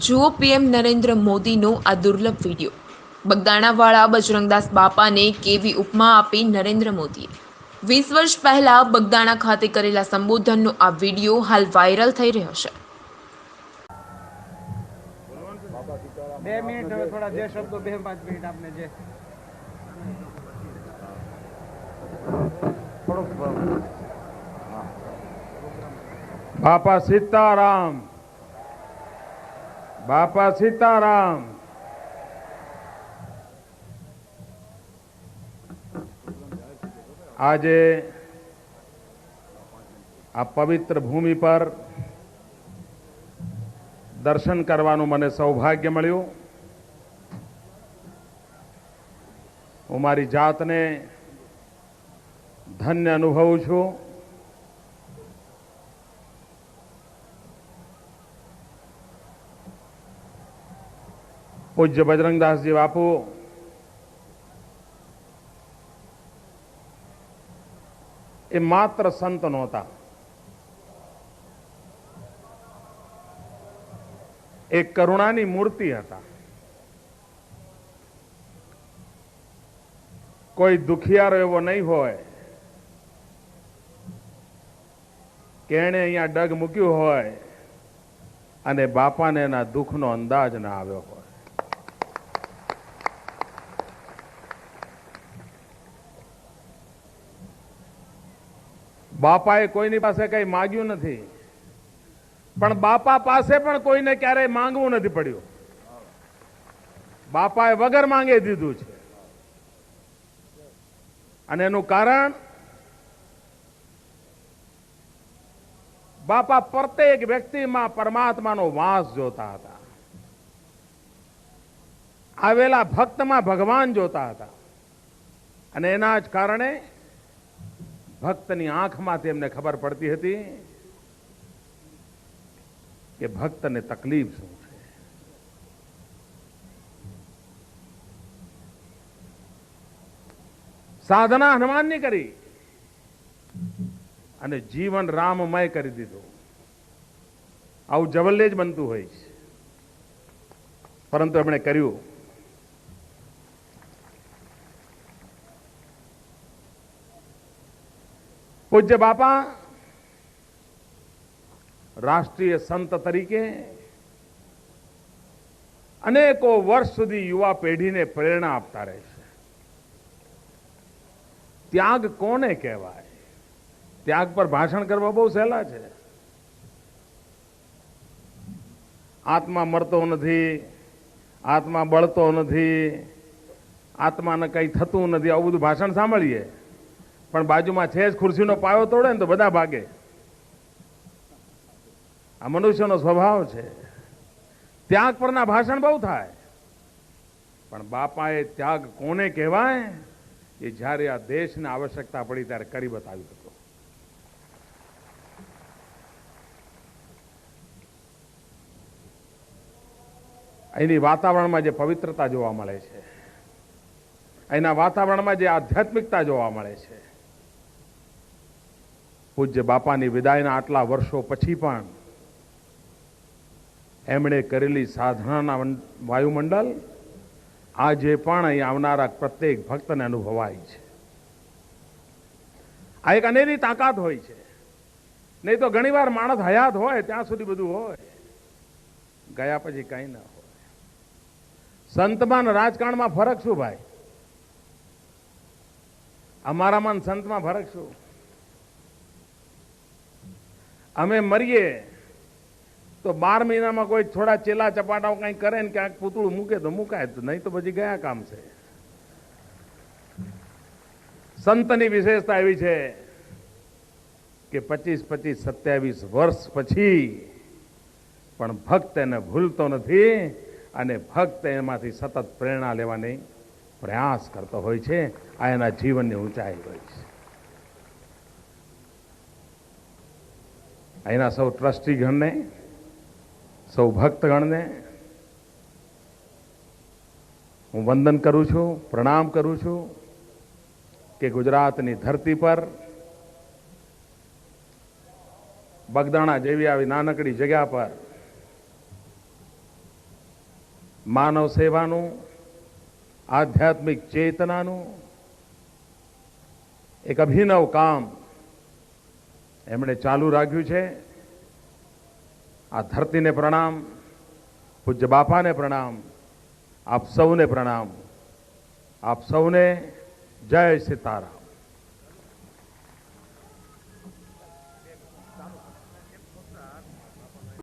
જુઓ પીએમ નરેન્દ્ર મોદીનો આ દુર્લભ વિડીયો। બગદાણાવાળા બજરંગદાસ બાપાને કેવી ઉપમા આપી નરેન્દ્ર મોદીએ। 20 વર્ષ પહેલા બગદાણા ખાતે કરેલા સંબોધનનો આ વિડીયો હાલ વાયરલ થઈ રહ્યો છે। 2 મિનિટ હવે થોડા જે શબ્દો 2-5 મિનિટ આપને જે બાપા સીતારામ, બાપા સીતારામ। આજે આ પવિત્ર ભૂમિ પર દર્શન કરવાનું મને સૌભાગ્ય મળ્યું। હું મારી જાતને ધન્ય અનુભવું છું। પૂજ્ય બજરંગદાસજી બાપુ એ માત્ર સંત નહોતા, એક કરુણાની મૂર્તિ હતા। કોઈ દુખિયારો એવો નહીં હોય કે એણે અહીંયા ડગ મૂક્યું હોય અને બાપાને એના દુઃખનો અંદાજ ના આવ્યો હોય। બાપાએ કોઈની પાસે કઈ માંગ્યું નથી, પણ બાપા પાસે પણ કોઈને ક્યારેય માંગવું નથી પડ્યું। બાપાએ વગર માંગે દીધું છે, અને એનું કારણ બાપા પ્રત્યેક વ્યક્તિમાં પરમાત્માનો વાસ જોતા હતા, આવેલા ભક્તમાં ભગવાન જોતા હતા, અને એના જ કારણે ભક્તની આંખમાંથી એમને ખબર પડતી હતી કે ભક્તને તકલીફ શું છે। સાધના હનુમાનની કરી અને જીવન રામમય કરી દીધું। આવું જવલ્લે જ બનતું હોય છે, પરંતુ એમણે કર્યું। પૂજ્ય બાપા રાષ્ટ્રીય સંત તરીકે અનેકો વર્ષ સુધી યુવા પેઢીને પ્રેરણા આપતા રહેશે। ત્યાગ કોને કહેવાય? ત્યાગ પર ભાષણ કરવા બહુ સહેલા છે। આત્મા મરતો નથી, આત્મા બળતો નથી, આત્માને કંઈ થતું નથી, આવું બધું ભાષણ સાંભળીએ, પણ બાજુમાં છે જ ખુરશીનો પાયો તોડે ને તો બધા ભાગે। આ મનુષ્યનો સ્વભાવ છે। ત્યાગ પરના ભાષણ બહુ થાય, પણ બાપાએ ત્યાગ કોને કહેવાય એ જ્યારે આ દેશને આવશ્યકતા પડી ત્યારે કરી બતાવ્યું હતું। અહીંની વાતાવરણમાં જે પવિત્રતા જોવા મળે છે, અહીંના વાતાવરણમાં જે આધ્યાત્મિકતા જોવા મળે છે, પૂજ્ય બાપાની વિદાયના આટલા વર્ષો પછી પણ એમણે કરેલી સાધનાના વાયુમંડળ આજે પણ અહીં આવનારા પ્રત્યેક ભક્તને અનુભવાય છે। આ એક અનેરી તાકાત હોય છે। નહીં તો ઘણીવાર માણસ હયાત હોય ત્યાં સુધી બધું હોય, ગયા પછી કંઈ ના હોય। સંતમાં રાજકારણમાં ફરક શું ભાઈ? અમારામાં સંતમાં ફરક શું? અમે મરીએ તો 12 મહિનામાં કોઈ થોડા ચેલા ચપાટાઓ કંઈ કરે ને ક્યાંક પૂતળું મૂકે તો મુકાય, તો નહીં તો પછી ગયા કામ છે। સંતની વિશેષતા એવી છે કે 25-25, 27 વર્ષ પછી પણ ભક્ત એને ભૂલતો નથી, અને ભક્ત એમાંથી સતત પ્રેરણા લેવાની પ્રયાસ કરતો હોય છે। આ એના જીવનની ઊંચાઈ હોય છે। અહીંના સૌ ટ્રસ્ટીગણને, સૌ ભક્તગણને હું વંદન કરું છું, પ્રણામ કરું છું કે ગુજરાતની ધરતી પર બગદાણા જેવી આવી નાનકડી જગ્યા પર માનવ સેવાનું, આધ્યાત્મિક ચેતનાનું એક અભિનવ કામ એમણે ચાલુ રાખ્યું છે. આ ધરતીને પ્રણામ, પૂજ્ય બાપાને પ્રણામ, આપ સૌને પ્રણામ, આપ સૌને જય સીતારામ.